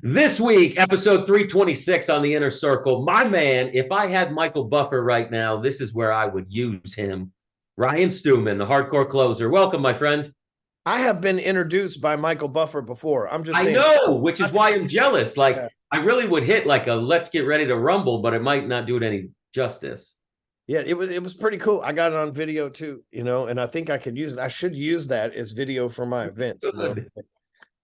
This week, episode 326 on the Inner Circle. My man, if I had Michael Buffer right now, this is where I would use him. Ryan Stewman, the hardcore closer. Welcome, my friend. I have been introduced by Michael Buffer before. I'm just I saying. know, which is why I'm jealous. Like, Yeah, I really would hit like a let's get ready to rumble, but it might not do it any justice. yeah, it was pretty cool. I got it on video too, and I think I could use it. I should use that as video for my events, Good.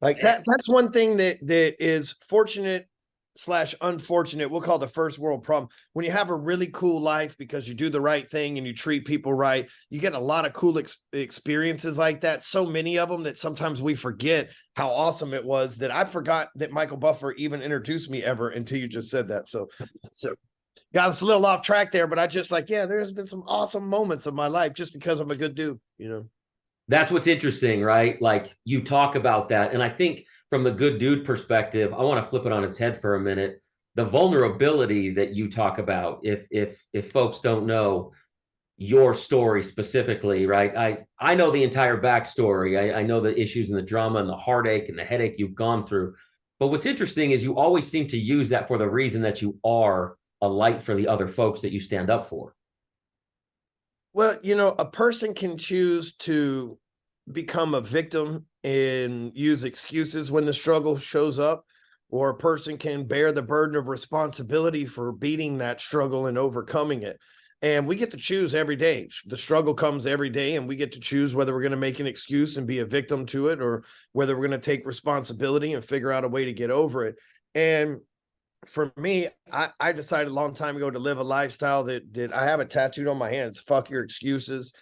Like that's one thing that is fortunate slash unfortunate. We'll call the first world problem. When you have a really cool life because you do the right thing and you treat people right, you get a lot of cool experiences like that. So many of them that sometimes we forget how awesome it was that I forgot that Michael Buffer even introduced me ever until you just said that. So got us a little off track there, but I just there's been some awesome moments of my life just because I'm a good dude. That's what's interesting, right? Like you talk about that. And I think from the good dude perspective, I want to flip it on its head for a minute. The vulnerability that you talk about, if folks don't know your story specifically, right? I know the entire backstory. I know the issues and the drama and the heartache and the headache you've gone through. But what's interesting is you always seem to use that for the reason that you are a light for the other folks that you stand up for. Well, a person can choose to become a victim and use excuses when the struggle shows up, or a person can bear the burden of responsibility for beating that struggle and overcoming it. And we get to choose every day. The struggle comes every day, and we get to choose whether we're going to make an excuse and be a victim to it, or whether we're going to take responsibility and figure out a way to get over it. And for me, I decided a long time ago to live a lifestyle that I have it tattooed on my hands. Fuck your excuses.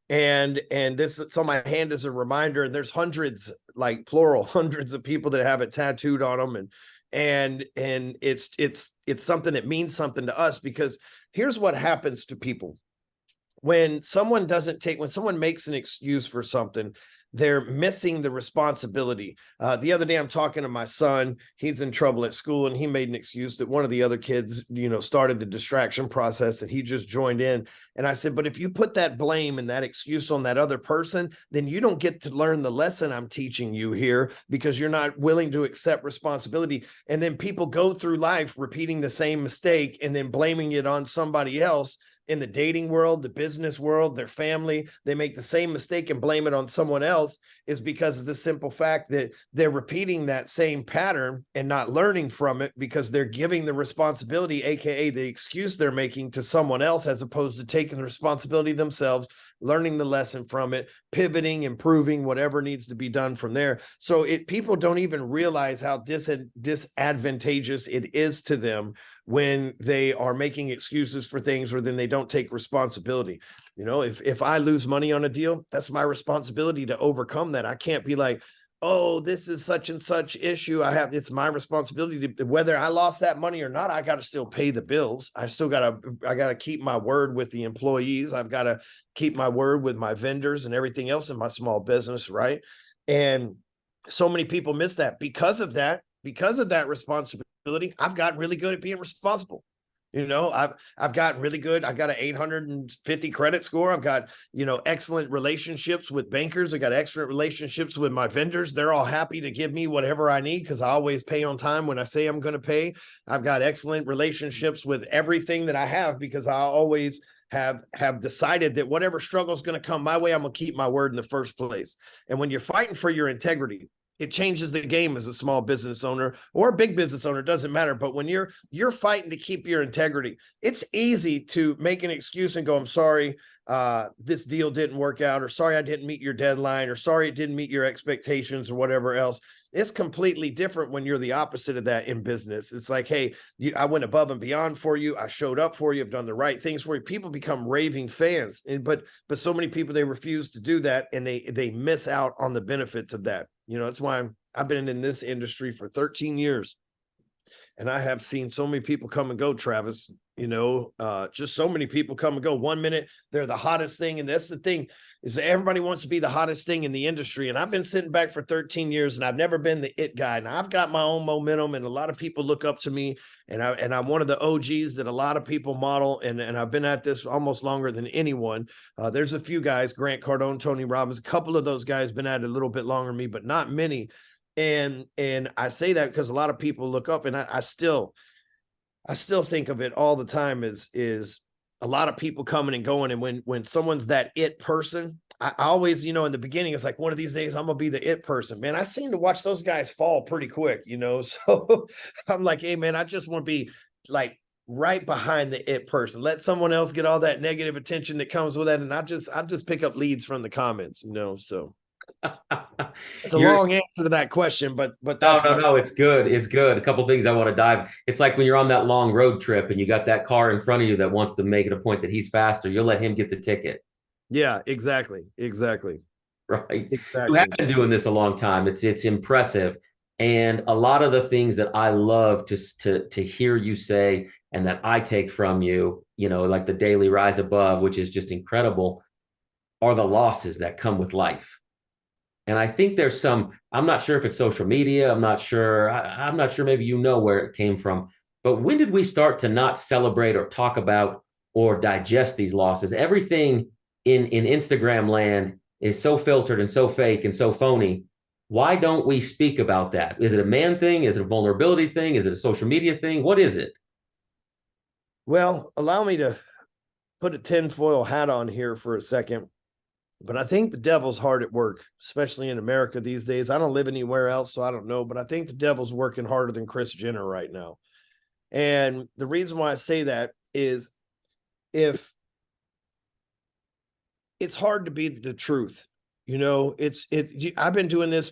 And this, it's on my hand as a reminder. And there's hundreds, like plural, hundreds of people that have it tattooed on them. And it's something that means something to us, because here's what happens to people. When someone makes an excuse for something, they're missing the responsibility. The other day, I'm talking to my son. He's in trouble at school, and he made an excuse that one of the other kids, started the distraction process, and he just joined in. And I said, but if you put that blame and that excuse on that other person, then you don't get to learn the lesson I'm teaching you here, because you're not willing to accept responsibility. And then people go through life repeating the same mistake and then blaming it on somebody else. In the dating world, the business world, their family, they make the same mistake and blame it on someone else, is because of the simple fact that they're repeating that same pattern and not learning from it, because they're giving the responsibility, aka the excuse they're making, to someone else, as opposed to taking the responsibility themselves, learning the lesson from it, pivoting, improving, whatever needs to be done from there. So people don't even realize how disadvantageous it is to them when they are making excuses for things, or then they don't take responsibility. If I lose money on a deal, that's my responsibility to overcome that. I can't be like, oh, this is such and such issue. It's my responsibility to, whether I lost that money or not, I got to still pay the bills. I got to keep my word with the employees. I've got to keep my word with my vendors and everything else in my small business. Right. And so many people miss that. Because of that responsibility, I've gotten really good at being responsible. I've gotten really good. I got an 850 credit score. I've got, excellent relationships with bankers. I got excellent relationships with my vendors. They're all happy to give me whatever I need, because I always pay on time when I say I'm going to pay. I've got excellent relationships with everything that I have, because I always have decided that whatever struggle is going to come my way, I'm going to keep my word in the first place. And when you're fighting for your integrity, it changes the game as a small business owner or a big business owner, doesn't matter. But when you're fighting to keep your integrity, it's easy to make an excuse and go, I'm sorry, this deal didn't work out, or sorry, I didn't meet your deadline, or sorry, it didn't meet your expectations, or whatever else. It's completely different when you're the opposite of that in business. It's like, hey, I went above and beyond for you. I showed up for you. I've done the right things for you. People become raving fans. But so many people, they refuse to do that, and they miss out on the benefits of that. That's why I've been in this industry for 13 years. And I have seen so many people come and go, Travis, just so many people come and go. 1 minute, they're the hottest thing. And that's the thing, is that everybody wants to be the hottest thing in the industry. And I've been sitting back for 13 years, and I've never been the it guy. And I've got my own momentum, and a lot of people look up to me, and I'm one of the OGs that a lot of people model. And I've been at this almost longer than anyone. There's a few guys, Grant Cardone, Tony Robbins, a couple of those guys been at it a little bit longer than me, but not many. And I say that because a lot of people look up, and I still think of it all the time is a lot of people coming and going. And when someone's that it person, I always, in the beginning, it's like, one of these days I'm gonna be the it person, man. I seem to watch those guys fall pretty quick, So I'm like, hey man, I just want to be like right behind the it person. Let someone else get all that negative attention that comes with that. And I just pick up leads from the comments, so it's a You're long answer to that question, but no, that's no, my no. It's good. It's good. A couple things I want to dive. It's like when you're on that long road trip and you got that car in front of you that wants to make it a point that he's faster. You'll let him get the ticket, yeah, exactly. right? You have Exactly. been doing this a long time. It's impressive, and a lot of the things that I love to hear you say and that I take from you, like the daily rise above, which is just incredible, are the losses that come with life. And I think there's I'm not sure if it's social media. I'm not sure maybe where it came from. But when did we start to not celebrate or talk about or digest these losses? Everything in Instagram land is so filtered and so fake and so phony. Why don't we speak about that? Is it a man thing? Is it a vulnerability thing? Is it a social media thing? What is it? Well, allow me to put a tinfoil hat on here for a second. But I think the devil's hard at work, especially in America these days. I don't live anywhere else, so I don't know. But I think the devil's working harder than Kris Jenner right now. And the reason why I say that is, if it's hard to be the truth, I've been doing this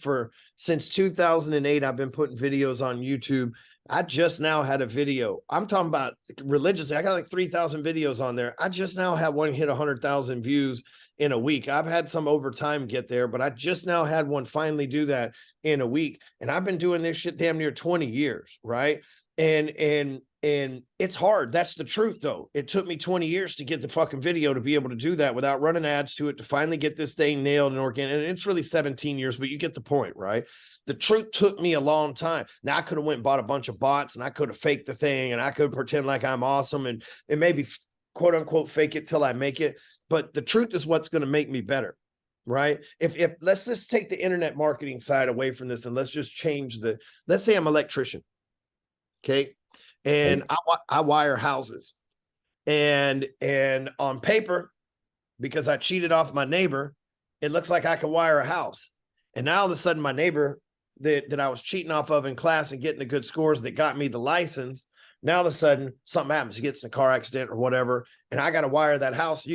since 2008. I've been putting videos on YouTube. I just now had a video. I'm talking about religiously. I got like 3,000 videos on there. I just now had one hit 100,000 views in a week. I've had some over time get there, but I just now had one finally do that in a week. And I've been doing this shit damn near 20 years, right? And it's hard. That's the truth, though. It took me 20 years to get the fucking video to be able to do that without running ads to it, to finally get this thing nailed and organic. And it's really 17 years, but you get the point, right? The truth took me a long time. Now I could have went and bought a bunch of bots, and I could have faked the thing, and I could pretend like I'm awesome and maybe quote unquote fake it till I make it. But the truth is what's going to make me better, right? If let's just take the internet marketing side away from this, and let's just change let's say I'm an electrician. Okay. And I wire houses, and on paper, because I cheated off my neighbor, it looks like I can wire a house. And now all of a sudden my neighbor that I was cheating off of in class and getting the good scores that got me the license, now all of a sudden something happens. He gets in a car accident or whatever, and I got to wire that house.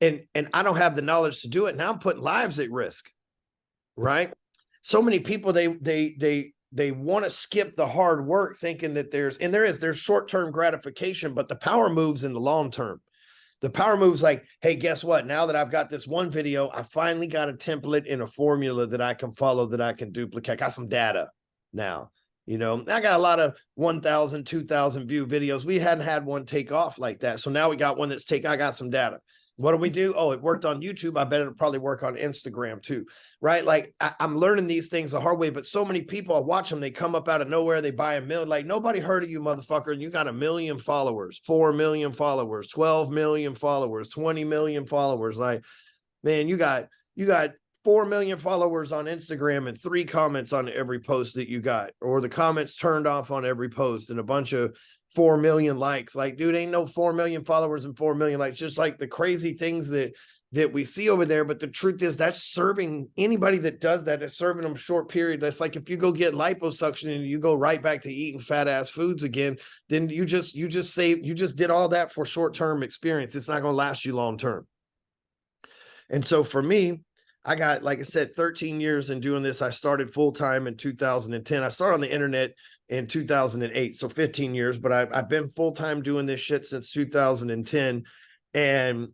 And I don't have the knowledge to do it. Now I'm putting lives at risk, right? So many people, they want to skip the hard work, thinking that there's short-term gratification, but the power moves in the long term. The power moves like, hey, guess what? Now that I've got this one video, I finally got a template and a formula that I can follow, that I can duplicate. I got some data now. I got a lot of 1,000, 2,000 view videos. We hadn't had one take off like that. So now we got one I got some data. What do we do? Oh, it worked on YouTube. I bet it'll probably work on Instagram too, right? Like I'm learning these things the hard way, but so many people, I watch them, they come up out of nowhere, they buy 1 million. Like, nobody heard of you, motherfucker. And you got 1 million followers, 4 million followers, 12 million followers, 20 million followers. Like, man, you got 4 million followers on Instagram and 3 comments on every post that you got, or the comments turned off on every post, and a bunch of 4 million likes. Like, dude, ain't no 4 million followers and 4 million likes. Just like the crazy things that we see over there. But the truth is, that's serving anybody that does that, is serving them short period. That's like, if you go get liposuction and you go right back to eating fat ass foods again, then you just did all that for short-term experience. It's not going to last you long-term. And so for me, I got, like I said, 13 years in doing this. I started full-time in 2010. I started on the internet in 2008, so 15 years, but I've been full-time doing this shit since 2010. And,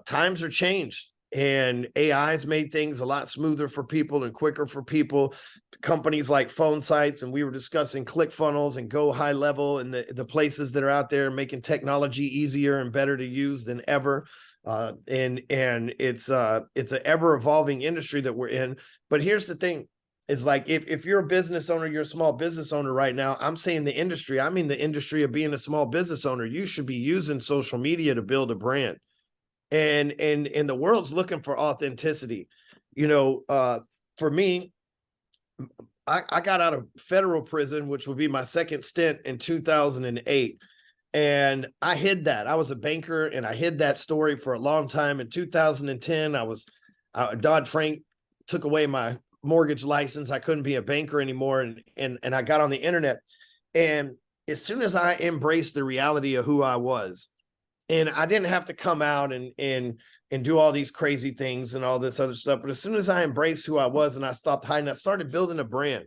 times are changed, and AI's made things a lot smoother for people and quicker for people. Companies like Phone Sites, and we were discussing ClickFunnels and Go High Level, and the places that are out there making technology easier and better to use than ever. And it's an ever evolving industry that we're in. But here's the thing, is like, if you're a business owner, you're a small business owner right now, I'm saying the industry of being a small business owner, you should be using social media to build a brand. And the world's looking for authenticity. For me, I got out of federal prison, which would be my second stint in 2008. And I hid that. I was a banker and I hid that story for a long time. In 2010, Dodd-Frank took away my mortgage license. I couldn't be a banker anymore. And I got on the internet. And as soon as I embraced the reality of who I was, and I didn't have to come out and do all these crazy things and all this other stuff. But as soon as I embraced who I was and I stopped hiding, I started building a brand.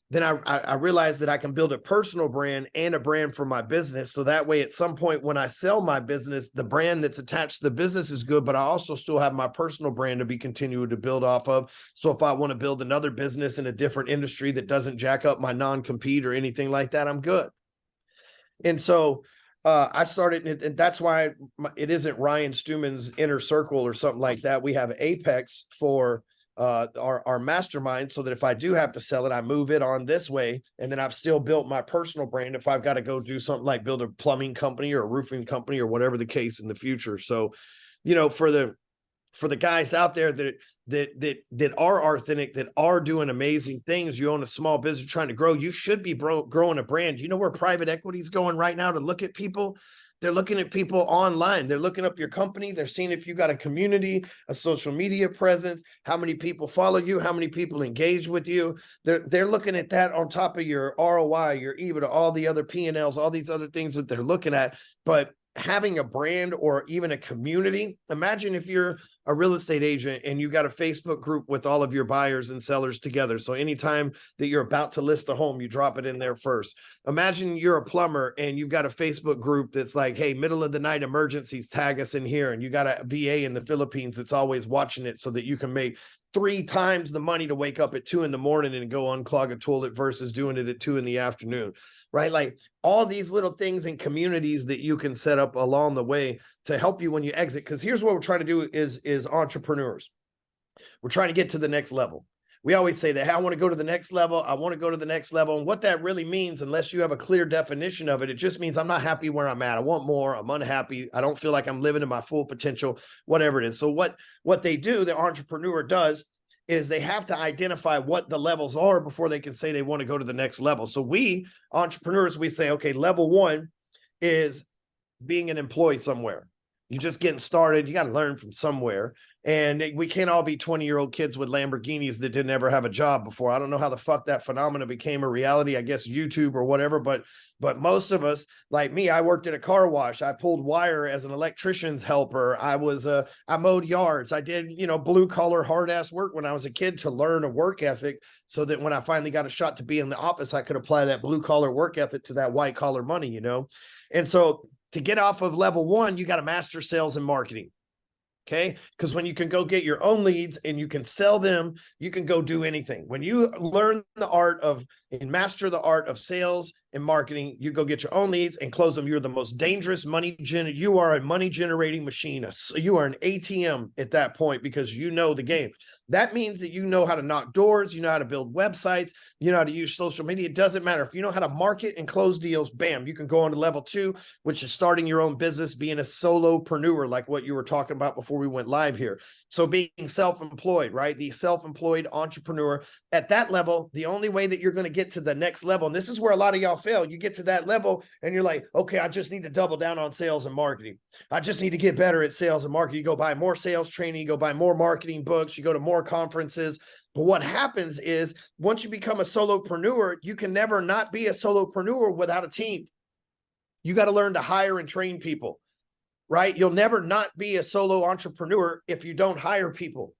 Then I realized that I can build a personal brand and a brand for my business. So that way, at some point when I sell my business, the brand that's attached to the business is good, but I also still have my personal brand to be continued to build off of. So if I want to build another business in a different industry that doesn't jack up my non-compete or anything like that, I'm good. And so I started, and that's why it isn't Ryan Stewman's Inner Circle or something like that. We have Apex for our mastermind, so that if I do have to sell it, I move it on this way. And then I've still built my personal brand if I've got to go do something like build a plumbing company or a roofing company or whatever the case in the future. So, you know, for the guys out there that are authentic, that are doing amazing things, you own a small business trying to grow, you should be growing a brand. You know where private equity is going right now to look at people? They're looking at people online. They're looking up your company. They're seeing if you got a community, a social media presence, how many people follow you, how many people engage with you. They're looking at that on top of your ROI, your EBITDA, all the other P&Ls, all these other things that they're looking at. But having a brand or even a community, imagine if you're a real estate agent and you got a Facebook group with all of your buyers and sellers together. So anytime that you're about to list a home, you drop it in there first. Imagine you're a plumber and you've got a Facebook group that's like, hey, middle of the night emergencies, tag us in here. And you got a VA in the Philippines that's always watching it so that you can make 3 times the money to wake up at 2 a.m. and go unclog a toilet versus doing it at 2 p.m. Right? Like all these little things and communities that you can set up along the way to help you when you exit. Because here's what we're trying to do is entrepreneurs. We're trying to get to the next level. We always say that, hey, I want to go to the next level. I want to go to the next level. And what that really means, unless you have a clear definition of it, it just means I'm not happy where I'm at. I want more. I'm unhappy. I don't feel like I'm living to my full potential, whatever it is. So what they do, the entrepreneur does, is they have to identify what the levels are before they can say they want to go to the next level. So we entrepreneurs, we say, okay, level 1 is being an employee somewhere. You're just getting started. You got to learn from somewhere. And we can't all be 20-year-old kids with Lamborghinis that didn't ever have a job before. I don't know how the fuck that phenomenon became a reality. I guess YouTube or whatever. But most of us, like me, I worked at a car wash. I pulled wire as an electrician's helper. I mowed yards. I did, blue collar, hard ass work when I was a kid to learn a work ethic, so that when I finally got a shot to be in the office, I could apply that blue collar work ethic to that white collar money, And so to get off of level 1, you got to master sales and marketing. Okay. Because when you can go get your own leads and you can sell them, you can go do anything. When you learn the art of and master the art of sales and marketing, you go get your own leads and close them. You're the most dangerous you are a money generating machine. You are an ATM at that point because you know the game. That means that you know how to knock doors, you know how to build websites, you know how to use social media. It doesn't matter. If you know how to market and close deals, bam, you can go on to level 2, which is starting your own business, being a solopreneur, like what you were talking about before we went live here. So being self-employed, right? The self-employed entrepreneur. At that level, the only way that you're going to get to the next level, and this is where a lot of y'all fail, you get to that level and you're like, okay, I just need to double down on sales and marketing. I just need to get better at sales and marketing. You go buy more sales training, you go buy more marketing books, you go to more conferences. But what happens is once you become a solopreneur, you can never not be a solopreneur without a team. You got to learn to hire and train people, right? You'll never not be a solo entrepreneur if you don't hire people.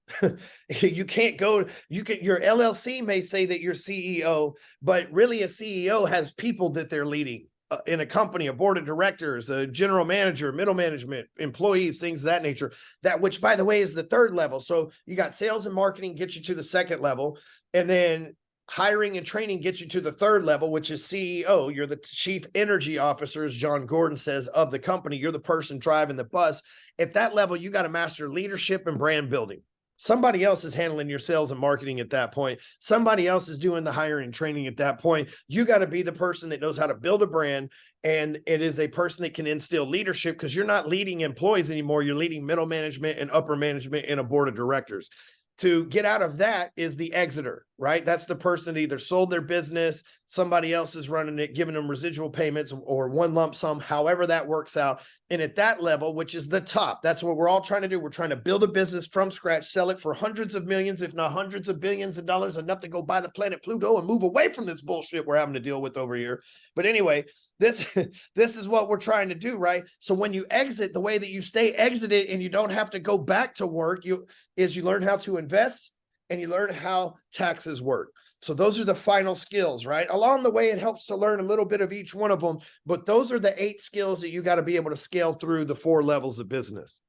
You can't your LLC may say that you're CEO, but really a CEO has people that they're leading in a company, a board of directors, a general manager, middle management, employees, things of that nature, that which by the way is the 3rd level. So you got sales and marketing gets you to the 2nd level. And then hiring and training gets you to the 3rd level, which is CEO. You're the chief energy officer, as John Gordon says, of the company. You're the person driving the bus. At that level, you got to master leadership and brand building. Somebody else is handling your sales and marketing at that point. Somebody else is doing the hiring and training at that point. You got to be the person that knows how to build a brand. And it is a person that can instill leadership, because you're not leading employees anymore. You're leading middle management and upper management and a board of directors. To get out of that is the exiter. right? That's the person that either sold their business, somebody else is running it, giving them residual payments or one lump sum, however that works out. And at that level, which is the top, that's what we're all trying to do. We're trying to build a business from scratch, sell it for hundreds of millions, if not hundreds of billions of dollars, enough to go buy the planet Pluto and move away from this bullshit we're having to deal with over here. But anyway, this is what we're trying to do, right? So when you exit, the way that you stay exited and you don't have to go back to work, you learn how to invest and you learn how taxes work. So those are the final skills, right? Along the way, it helps to learn a little bit of each one of them, but those are the 8 skills that you got to be able to scale through the 4 levels of business.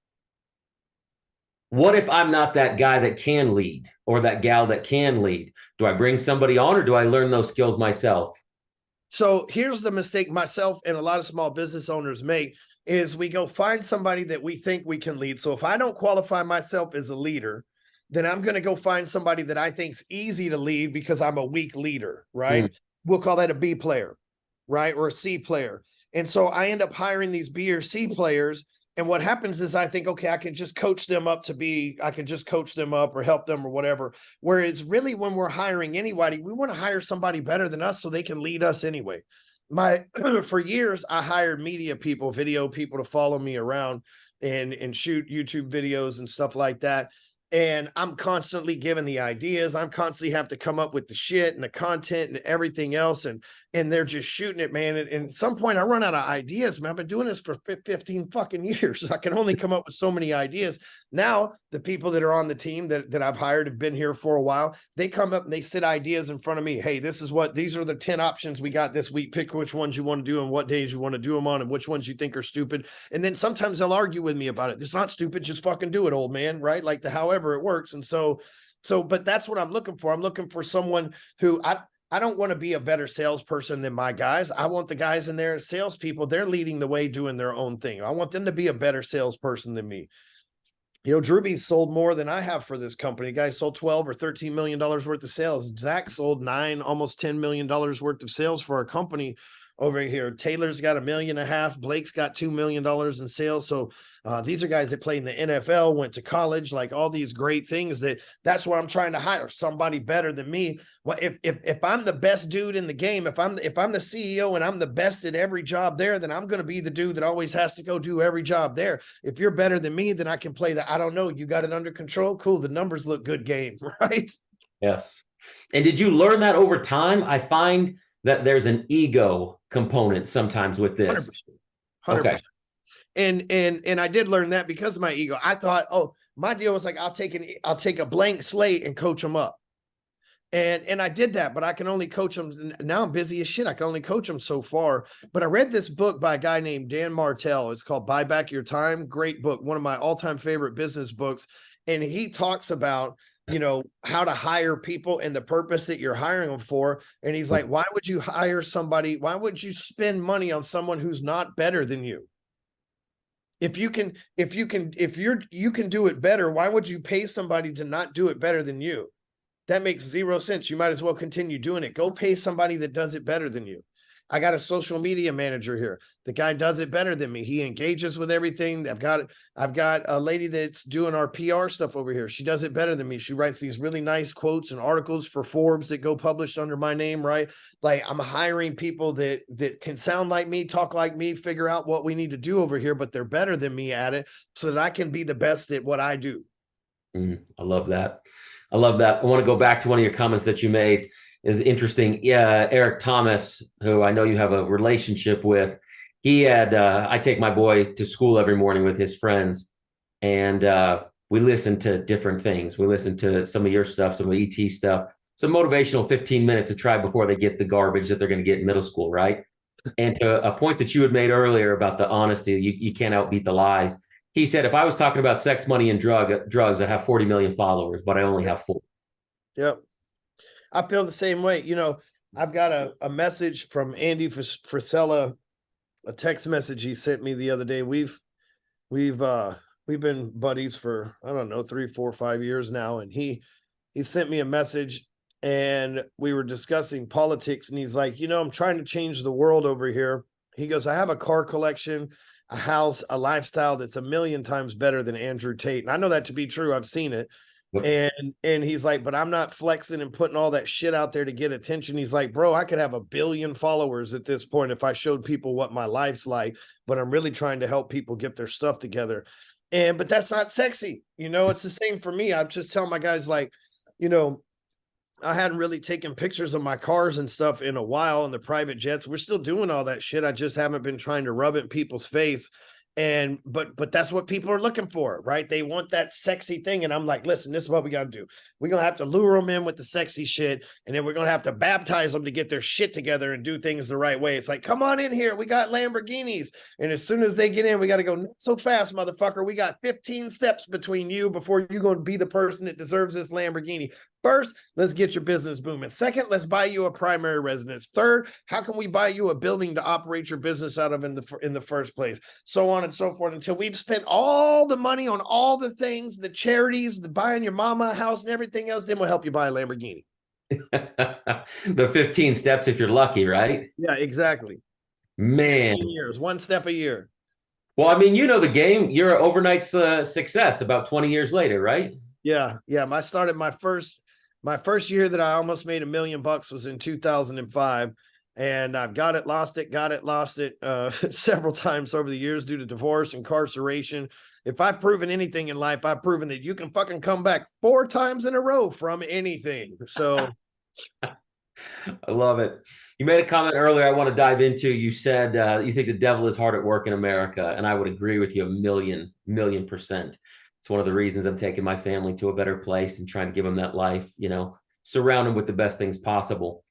What if I'm not that guy that can lead or that gal that can lead? Do I bring somebody on or do I learn those skills myself? So here's the mistake myself and a lot of small business owners make is we go find somebody that we think we can lead. So if I don't qualify myself as a leader, then I'm going to go find somebody that I think's easy to lead because I'm a weak leader, right? We'll call that a B player, right? Or a C player. And so I end up hiring these B or C players. And what happens is I think, okay, I can just coach them up or help them or whatever. Whereas really when we're hiring anybody, we want to hire somebody better than us so they can lead us anyway. For years, I hired media people, video people to follow me around and shoot YouTube videos and stuff like that. And I'm constantly giving the ideas. I'm constantly have to come up with the shit and the content and everything else. And they're just shooting it, man. And at some point I run out of ideas, man. I've been doing this for 15 fucking years. I can only come up with so many ideas. Now, the people that are on the team that I've hired have been here for a while. They come up and they sit ideas in front of me. Hey, these are the 10 options we got this week. Pick which ones you want to do and what days you want to do them on and which ones you think are stupid. And then sometimes they'll argue with me about it. It's not stupid. Just fucking do it, old man. Right? Like however it works. And so, but that's what I'm looking for. I'm looking for someone who I don't want to be a better salesperson than my guys. I want the guys in there, salespeople, they're leading the way, doing their own thing. I want them to be a better salesperson than me. You know, Drewby sold more than I have for this company. Guys sold 12 or $13 million worth of sales. Zach sold almost $10 million worth of sales for our company over here. Taylor's got $1.5 million. Blake's got $2 million in sales. So these are guys that played in the NFL, went to college, like all these great things. That's what I'm trying to hire, somebody better than me. Well, if I'm the best dude in the game, if I'm the CEO and I'm the best at every job there, then I'm going to be the dude that always has to go do every job there. If you're better than me, then I can play the, I don't know, you got it under control. Cool. The numbers look good game, right? Yes. And did you learn that over time? I find that there's an ego component sometimes with this. 100%. Okay. And I did learn that because of my ego. I thought, oh, my deal was like, I'll take a blank slate and coach them up. And I did that, but I can only coach them. Now I'm busy as shit. I can only coach them so far. But I read this book by a guy named Dan Martell. It's called Buy Back Your Time. Great book. One of my all-time favorite business books. And he talks about, you know, how to hire people and the purpose that you're hiring them for. And he's like, why would you hire somebody? Why would you spend money on someone who's not better than you? If you can do it better, why would you pay somebody to not do it better than you? That makes zero sense. You might as well continue doing it. Go pay somebody that does it better than you. I got a social media manager here. The guy does it better than me. He engages with everything. I've got a lady that's doing our PR stuff over here. She does it better than me. She writes these really nice quotes and articles for Forbes that go published under my name, right? Like I'm hiring people that can sound like me, talk like me, figure out what we need to do over here, but they're better than me at it so that I can be the best at what I do. I love that. I love that. I want to go back to one of your comments that you made. Is interesting. Yeah, Eric Thomas, who I know you have a relationship with, he had, I take my boy to school every morning with his friends, and we listen to different things. We listen to some of your stuff, some of the ET stuff, some motivational 15 minutes to try before they get the garbage that they're going to get in middle school, right? And to a point that you had made earlier about the honesty, you can't outbeat the lies. He said, if I was talking about sex, money, and drugs, I'd have 40 million followers, but I only have 4. Yep. I feel the same way. You know, I've got a message from Andy Frisella, a text message he sent me the other day. We've been buddies for, I don't know, 3, 4, 5 years now. And he sent me a message and we were discussing politics. And he's like, you know, I'm trying to change the world over here. He goes, I have a car collection, a house, a lifestyle that's 1 million times better than Andrew Tate. And I know that to be true. I've seen it. Yep. And he's like, but I'm not flexing and putting all that shit out there to get attention. He's like, bro, I could have 1 billion followers at this point if I showed people what my life's like, but I'm really trying to help people get their stuff together. But that's not sexy. It's the same for me. I just tell my guys, like, I hadn't really taken pictures of my cars and stuff in a while, and the private jets. We're still doing all that shit. I just haven't been trying to rub it in people's face. But that's what people are looking for, right? They want that sexy thing. And I'm like, listen, this is what we got to do. We're going to have to lure them in with the sexy shit. And then we're going to have to baptize them to get their shit together and do things the right way. It's like, come on in here. We got Lamborghinis. And as soon as they get in, we got to go, not so fast, motherfucker. We got 15 steps between you before you're going to be the person that deserves this Lamborghini. First, let's get your business booming. Second, let's buy you a primary residence. Third, how can we buy you a building to operate your business out of in the first place? So on and so forth, until we've spent all the money on all the things, the charities, the buying your mama a house and everything else, then we'll help you buy a Lamborghini. The 15 steps if you're lucky, right? Yeah, exactly. Man. 15 years, 1 step a year. Well, I mean, you know the game. You're an overnight success about 20 years later, right? Yeah. I started my first year that I almost made $1 million was in 2005. And I've got it, lost it several times over the years due to divorce, incarceration. If I've proven anything in life, I've proven that you can fucking come back 4 times in a row from anything. So I love it. You made a comment earlier I want to dive into. You said you think the devil is hard at work in America, and I would agree with you 1,000,000%. It's one of the reasons I'm taking my family to a better place and trying to give them that life, surround them with the best things possible.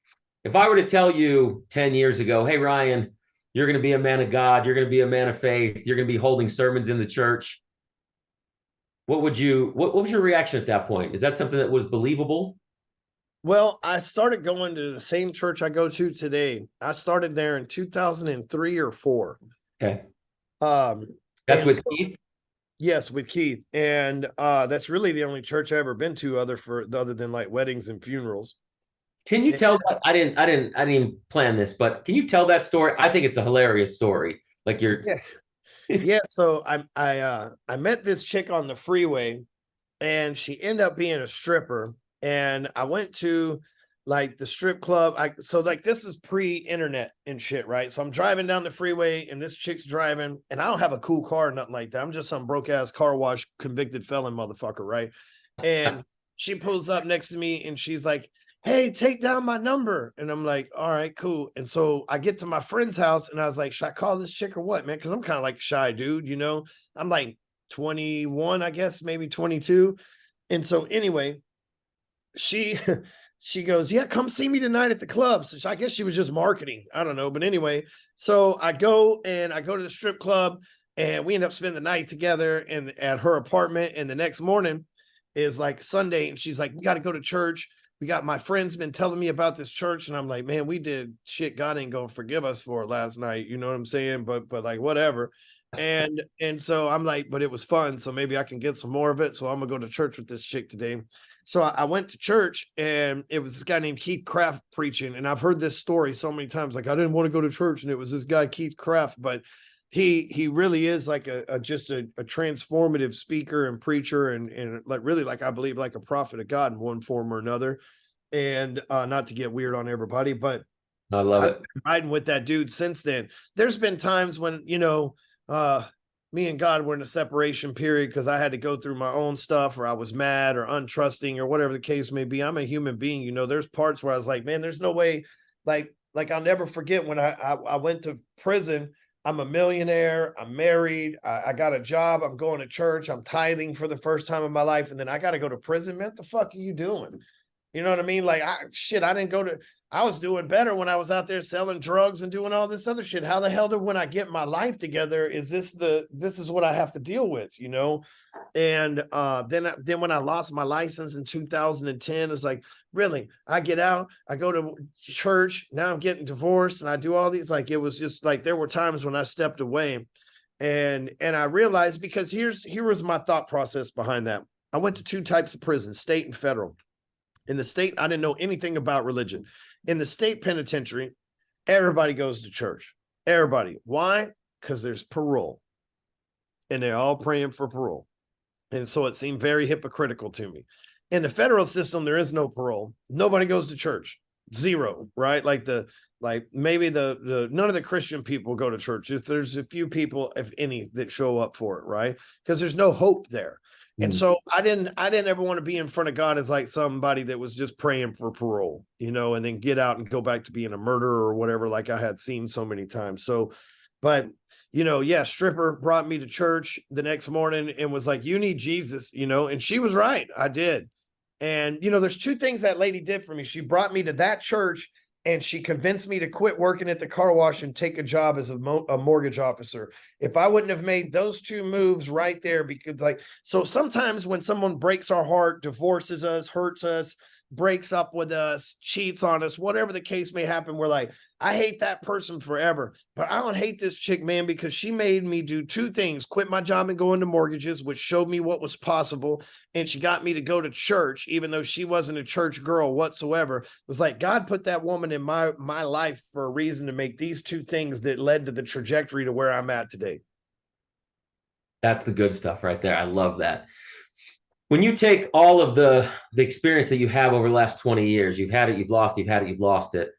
If I were to tell you 10 years ago, hey, Ryan, you're going to be a man of God, you're going to be a man of faith, you're going to be holding sermons in the church, what was your reaction at that point? Is that something that was believable? Well, I started going to the same church I go to today. I started there in 2003 or 4. Okay. That's with Keith? Yes, with Keith. And that's really the only church I've ever been to other than like weddings and funerals. Can you tell that? I didn't plan this, but can you tell that story? I think it's a hilarious story. Like yeah. So I met this chick on the freeway, and she ended up being a stripper. And I went to like the strip club. So this is pre-internet and shit, right? So I'm driving down the freeway, and this chick's driving, and I don't have a cool car or nothing like that. I'm just some broke ass car wash convicted felon motherfucker, right? And she pulls up next to me, and she's like, hey, take down my number. And I'm like, all right, cool. And so I get to my friend's house, and I was like, should I call this chick or what, man? Because I'm kind of like a shy dude, I'm like 21, I guess, maybe 22. And so anyway, she goes, yeah, come see me tonight at the club. So I guess she was just marketing. I don't know. But anyway, so I go to the strip club, and we end up spending the night together at her apartment. And the next morning is like Sunday, and she's like, we got to go to church. My friends been telling me about this church, and I'm like, man, we did shit God ain't gonna forgive us for last night. You know what I'm saying? But like, whatever. And so I'm like, but it was fun. So maybe I can get some more of it. So I'm gonna go to church with this chick today. So I went to church, and it was this guy named Keith Craft preaching. And I've heard this story so many times. Like, I didn't want to go to church, and it was this guy, Keith Craft, but he really is like just a transformative speaker and preacher, and like really, like, I believe, like a prophet of God in one form or another. And not to get weird on everybody, but I love it. I've been riding with that dude since then. There's been times when me and God were in a separation period because I had to go through my own stuff, or I was mad or untrusting or whatever the case may be. I'm a human being, there's parts where I was like, man, there's no way, like I'll never forget when I went to prison. I'm a millionaire. I'm married. I got a job. I'm going to church. I'm tithing for the first time in my life. And then I got to go to prison. Man, what the fuck are you doing? You know what I mean? Like, I was doing better when I was out there selling drugs and doing all this other shit. How the hell when I get my life together, this is what I have to deal with, And then when I lost my license in 2010, it's like, really, I get out, I go to church, now I'm getting divorced, and I do all these, like, it was just like, there were times when I stepped away, and I realized, because here was my thought process behind that. I went to 2 types of prison, state and federal. In the state, I didn't know anything about religion. In the state penitentiary, everybody goes to church. Everybody. Why? Because there's parole. And they're all praying for parole. And so it seemed very hypocritical to me. In the federal system, there is no parole. Nobody goes to church. Zero, right? Like maybe the none of the Christian people go to church. If there's a few people, if any, that show up for it, right? Because there's no hope there. And so I didn't ever want to be in front of God as like somebody that was just praying for parole, and then get out and go back to being a murderer or whatever, like I had seen so many times. So, but stripper brought me to church the next morning and was like, "You need Jesus," and she was right. I did. And, there's two things that lady did for me. She brought me to that church and she convinced me to quit working at the car wash and take a job as a mortgage officer. If I wouldn't have made those two moves right there, because so sometimes when someone breaks our heart, divorces us, hurts us, breaks up with us, cheats on us, whatever the case may happen, we're like, I hate that person forever. But I don't hate this chick, man, because she made me do two things: quit my job and go into mortgages, which showed me what was possible. And she got me to go to church, even though she wasn't a church girl whatsoever. It was like, God put that woman in my life for a reason to make these two things that led to the trajectory to where I'm at today. That's the good stuff right there. I love that. When you take all of the experience that you have over the last 20 years, you've had it, you've lost, you've had it, you've lost it.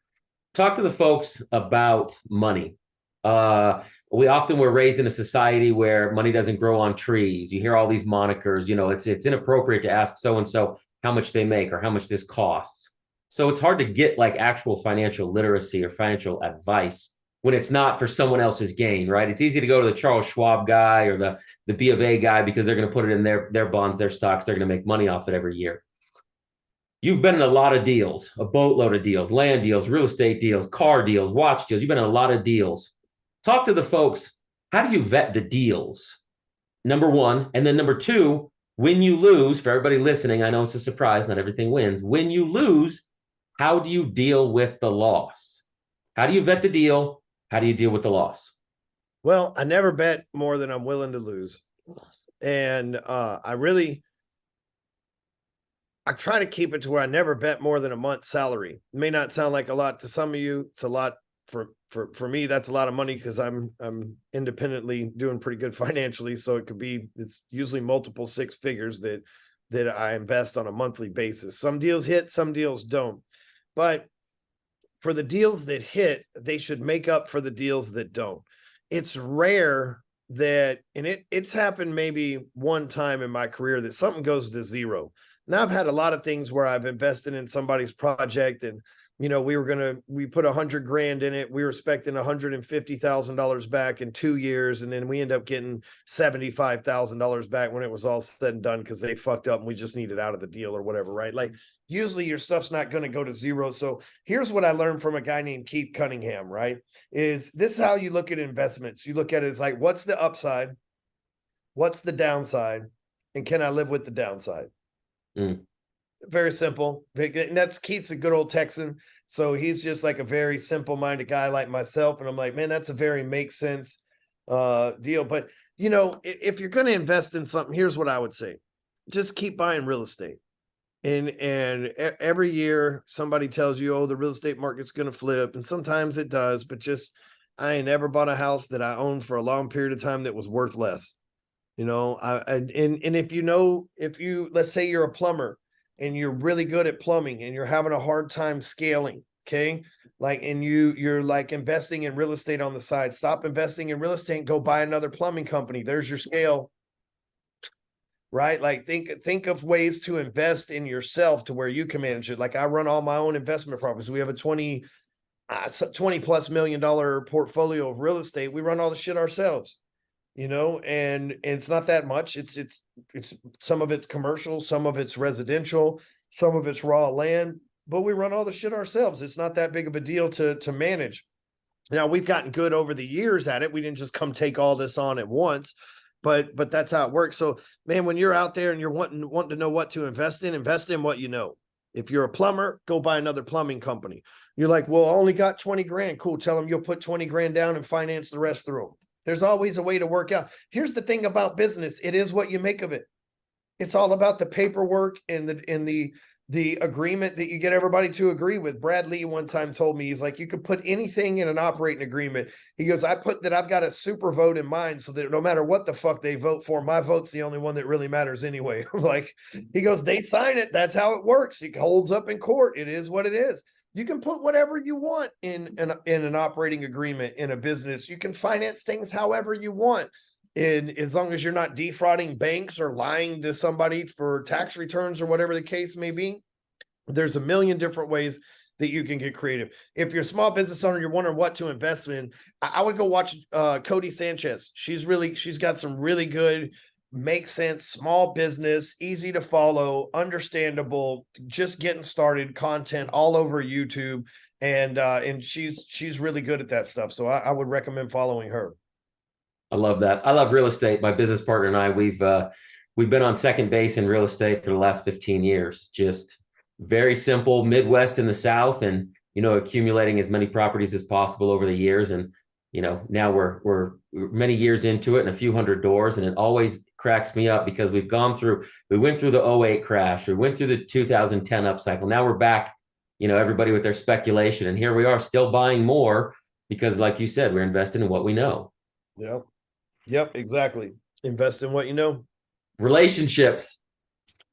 Talk to the folks about money. We often were raised in a society where money doesn't grow on trees. You hear all these monikers, it's inappropriate to ask so-and-so how much they make or how much this costs. So it's hard to get like actual financial literacy or financial advice when it's not for someone else's gain, right? It's easy to go to the Charles Schwab guy or the B of A guy because they're going to put it in their bonds, their stocks. They're going to make money off it every year. You've been in a lot of deals, a boatload of deals, land deals, real estate deals, car deals, watch deals. You've been in a lot of deals. Talk to the folks. How do you vet the deals? Number one. And then number two, when you lose, for everybody listening, I know it's a surprise, not everything wins. When you lose, how do you deal with the loss? How do you vet the deal? How do you deal with the loss? Well, I never bet more than I'm willing to lose. And I try to keep it to where I never bet more than a month's salary. It may not sound like a lot to some of you. It's a lot for me. That's a lot of money because I'm independently doing pretty good financially. So it's usually multiple six figures that I invest on a monthly basis. Some deals hit, some deals don't. But for the deals that hit, they should make up for the deals that don't. It's rare that, and it's happened maybe one time in my career that something goes to zero. Now I've had a lot of things where I've invested in somebody's project and, we put $100,000 in it. We were expecting $150,000 back in 2 years. And then we end up getting $75,000 back when it was all said and done because they fucked up and we just needed out of the deal or whatever, right? Like usually your stuff's not going to go to zero. So here's what I learned from a guy named Keith Cunningham, right? Is this how you look at investments? You look at it as like, what's the upside? What's the downside? And can I live with the downside? Very simple. And that's Keith's a good old Texan. So he's just like a very simple-minded guy like myself. And I'm like, man, that's a very make sense deal. But, if you're going to invest in something, here's what I would say. Just keep buying real estate. And every year somebody tells you, oh, the real estate market's going to flip. And sometimes it does. But I ain't ever bought a house that I owned for a long period of time that was worth less. If let's say you're a plumber, and you're really good at plumbing and you're having a hard time scaling, okay? And you're like investing in real estate on the side. Stop investing in real estate and go buy another plumbing company. There's your scale, right? Like think of ways to invest in yourself to where you can manage it. Like I run all my own investment properties. We have a $20+ million portfolio of real estate. We run all the shit ourselves. And it's not that much. It's some of it's commercial, some of it's residential, some of it's raw land, but we run all the shit ourselves. It's not that big of a deal to manage. Now we've gotten good over the years at it. We didn't just come take all this on at once, but that's how it works. So man, when you're out there and you're wanting to know what to invest in what you know. If you're a plumber, go buy another plumbing company. You're like, well, I only got 20 grand. Cool. Tell them you'll put 20 grand down and finance the rest through them. There's always a way to work out. Here's the thing about business. It is what you make of it. It's all about the paperwork and the the agreement that you get everybody to agree with. Brad Lee one time told me, he's like, you could put anything in an operating agreement. He goes, I put that I've got a super vote in mind so that no matter what the fuck they vote for, my vote's the only one that really matters anyway. Like, he goes, they sign it. That's how it works. It holds up in court. It is what it is. You can put whatever you want in an operating agreement in a business. You can finance things however you want. And as long as you're not defrauding banks or lying to somebody for tax returns or whatever the case may be, there's a million different ways that you can get creative. If you're a small business owner, you're wondering what to invest in, I would go watch Cody Sanchez. She's got some really good, make sense, small business, easy to follow, understandable, just getting started content all over YouTube. And she's really good at that stuff. So I would recommend following her. I love that. I love real estate. My business partner and I, we've been on second base in real estate for the last 15 years. Just very simple, Midwest and the South, and accumulating as many properties as possible over the years. And now we're many years into it and a few hundred doors, and it always cracks me up because we went through the '08 crash, we went through the 2010 upcycle. Now we're back, everybody with their speculation, and here we are still buying more because, like you said, we're investing in what we know. Yeah. Yep, exactly. Invest in what you know. Relationships.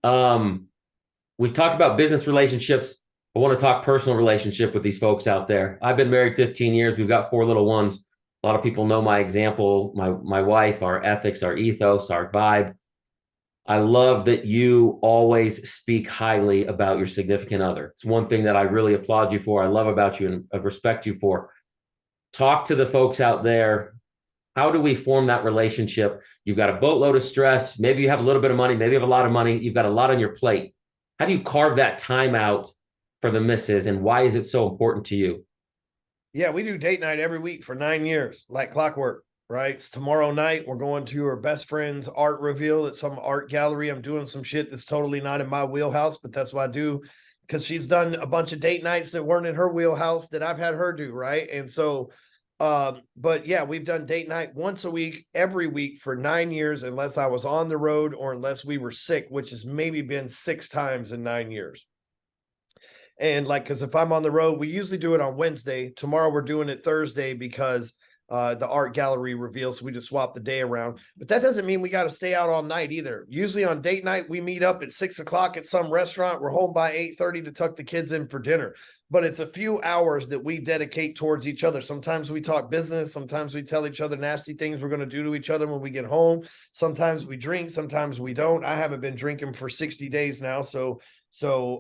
We've talked about business relationships. I want to talk personal relationship with these folks out there. I've been married 15 years. We've got 4 little ones. A lot of people know my example, my wife, our ethics, our ethos, our vibe. I love that you always speak highly about your significant other. It's one thing that I really applaud you for. I love about you and respect you for. Talk to the folks out there. How do we form that relationship? You've got a boatload of stress. Maybe you have a little bit of money. Maybe you have a lot of money. You've got a lot on your plate. How do you carve that time out for the missus, and why is it so important to you? Yeah, we do date night every week for 9 years, like clockwork, right? It's tomorrow night. We're going to her best friend's art reveal at some art gallery. I'm doing some shit that's totally not in my wheelhouse, but that's what I do because she's done a bunch of date nights that weren't in her wheelhouse that I've had her do, right? And so but yeah, we've done date night once a week, every week for 9 years, unless I was on the road or unless we were sick, which has maybe been 6 times in 9 years. And because if I'm on the road, we usually do it on Wednesday. Tomorrow we're doing it Thursday because the art gallery reveals, so we just swap the day around. But that doesn't mean we got to stay out all night either. Usually on date night, we meet up at 6 o'clock at some restaurant. We're home by 8:30 to tuck the kids in for dinner. But it's a few hours that we dedicate towards each other. Sometimes we talk business. Sometimes we tell each other nasty things we're going to do to each other when we get home. Sometimes we drink. Sometimes we don't. I haven't been drinking for 60 days now. So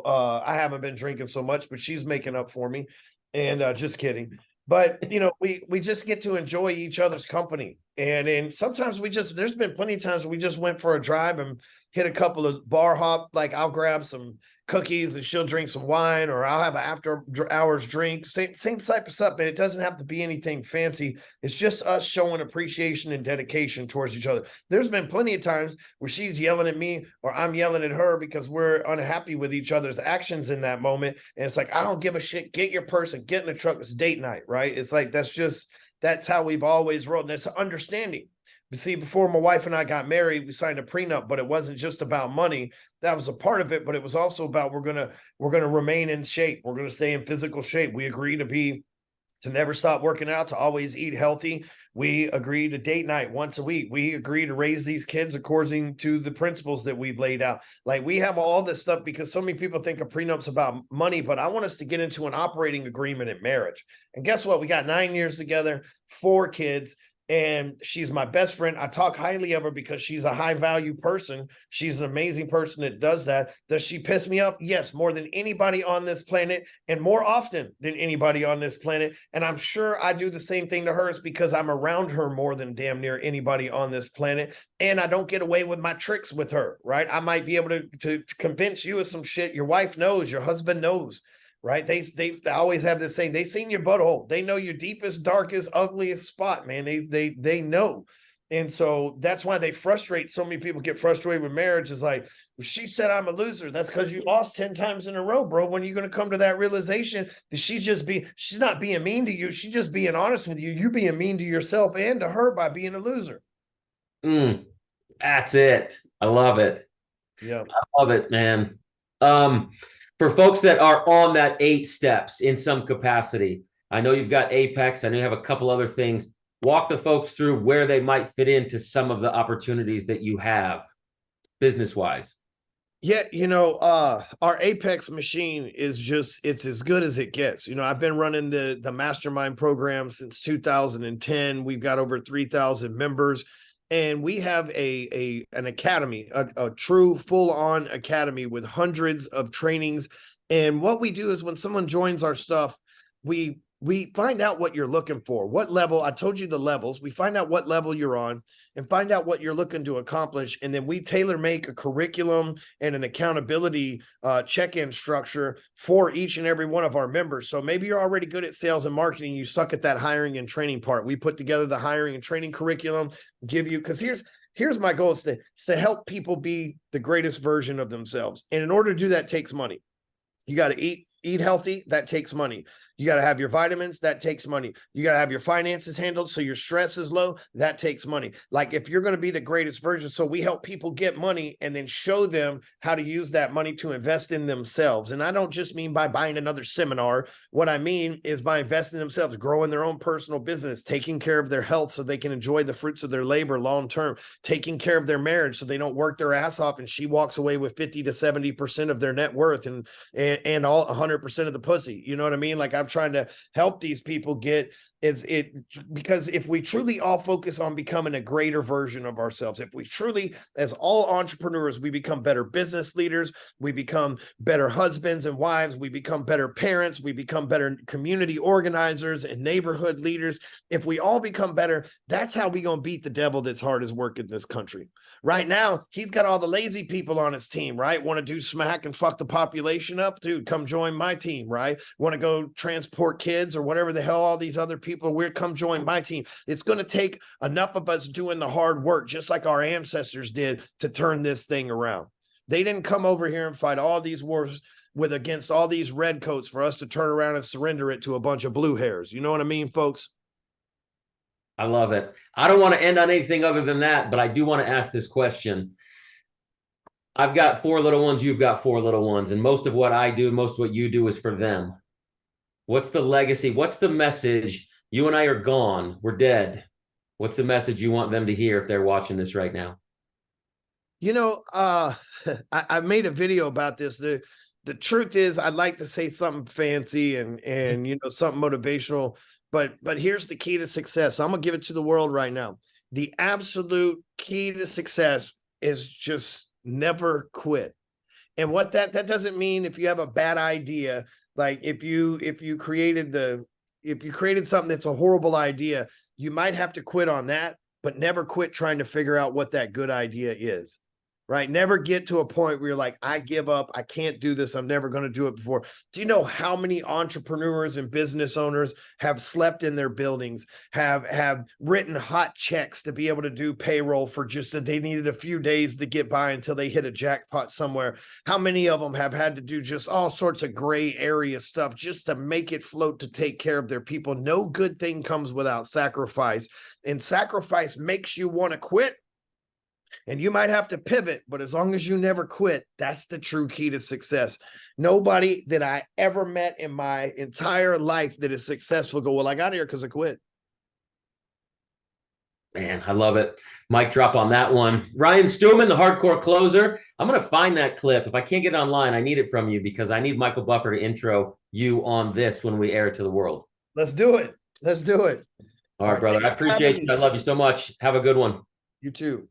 I haven't been drinking so much, but she's making up for me. And just kidding. But we just get to enjoy each other's company. And sometimes there's been plenty of times we just went for a drive and hit a couple of bar hop, like I'll grab some cookies and she'll drink some wine, or I'll have an after hours drink. Same type of stuff, and it doesn't have to be anything fancy. It's just us showing appreciation and dedication towards each other. There's been plenty of times where she's yelling at me or I'm yelling at her because we're unhappy with each other's actions in that moment. And it's like, I don't give a shit. Get your person, get in the truck. It's date night, right? It's like, that's how we've always rolled. And it's an understanding. But see, before my wife and I got married, we signed a prenup, but it wasn't just about money. That was a part of it, but it was also about we're gonna remain in shape. We're gonna stay in physical shape. We agree to never stop working out, to always eat healthy. We agree to date night once a week. We agree to raise these kids according to the principles that we've laid out. Like, we have all this stuff because so many people think a prenup's about money, but I want us to get into an operating agreement in marriage. And guess what? We got 9 years together, 4 kids. And she's my best friend. I talk highly of her because she's a high value person. She's an amazing person that does that. Does she piss me off? Yes, more than anybody on this planet, and more often than anybody on this planet. And I'm sure I do the same thing to hers because I'm around her more than damn near anybody on this planet. And I don't get away with my tricks with her, right? I might be able to convince you of some shit. Your wife knows, your husband knows. Right. They always have this saying, they seen your butthole. They know your deepest, darkest, ugliest spot, man. They know. And so that's why they frustrate. So many people get frustrated with marriage. Is like, well, she said I'm a loser. That's because you lost 10 times in a row, bro. When are you going to come to that realization that she's not being mean to you. She's just being honest with you. You're being mean to yourself and to her by being a loser. That's it. I love it. Yeah. I love it, man. For folks that are on that 8 steps in some capacity, I know you've got Apex. I know you have a couple other things. Walk the folks through where they might fit into some of the opportunities that you have business wise. Yeah, our Apex machine is it's as good as it gets. I've been running the mastermind program since 2010. We've got over 3,000 members, and we have an academy, a true full-on academy with hundreds of trainings. And what we do is when someone joins our stuff, we find out what you're looking for, what level. I told you the levels. We find out what level you're on and find out what you're looking to accomplish. And then we tailor make a curriculum and an accountability check-in structure for each and every one of our members. So maybe you're already good at sales and marketing. You suck at that hiring and training part. We put together the hiring and training curriculum, because here's my goal is to help people be the greatest version of themselves. And in order to do that takes money. You got to eat healthy. That takes money. You got to have your vitamins. That takes money. You got to have your finances handled so your stress is low. That takes money. Like if you're going to be the greatest version. So we help people get money and then show them how to use that money to invest in themselves. And I don't just mean by buying another seminar. What I mean is by investing in themselves, growing their own personal business, taking care of their health so they can enjoy the fruits of their labor long-term, taking care of their marriage so they don't work their ass off and she walks away with 50 to 70% of their net worth and all 100% of the pussy. You know what I mean? Like I'm trying to help these people get because if we truly all focus on becoming a greater version of ourselves, if we truly, as all entrepreneurs, we become better business leaders, we become better husbands and wives, we become better parents, we become better community organizers and neighborhood leaders. If we all become better, that's how we gonna beat the devil that's hard as work in this country. Right now, he's got all the lazy people on his team, right? Want to do smack and fuck the population up? Dude, come join my team, right? Want to go transport kids or whatever the hell all these other people weird, come join my team. It's going to take enough of us doing the hard work, just like our ancestors did, to turn this thing around. They didn't come over here and fight all these wars against all these redcoats for us to turn around and surrender it to a bunch of blue hairs. You know what I mean, folks? I love it. I don't want to end on anything other than that, but I do want to ask this question. I've got 4 little ones. You've got 4 little ones. And most of what I do, most of what you do is for them. What's the legacy? What's the message? You and I are gone. We're dead. What's the message you want them to hear if they're watching this right now? I made a video about this. The truth is I'd like to say something fancy and something motivational, but here's the key to success. I'm going to give it to the world right now. The absolute key to success is just never quit. And what that doesn't mean if you have a bad idea, like if you created something that's a horrible idea, you might have to quit on that, but never quit trying to figure out what that good idea is. Right? Never get to a point where you're like, I give up. I can't do this. I'm never going to do it before. Do you know how many entrepreneurs and business owners have slept in their buildings, have written hot checks to be able to do payroll for just that they needed a few days to get by until they hit a jackpot somewhere? How many of them have had to do just all sorts of gray area stuff just to make it float to take care of their people? No good thing comes without sacrifice, and sacrifice makes you want to quit. And you might have to pivot, but as long as you never quit, that's the true key to success. Nobody that I ever met in my entire life that is successful go, well, I got here because I quit. Man, I love it. Mic drop on that one. Ryan Stewman, the hardcore closer. I'm going to find that clip. If I can't get it online, I need it from you because I need Michael Buffer to intro you on this when we air it to the world. Let's do it. Let's do it. All right, brother. I appreciate you. I love you so much. Have a good one. You too.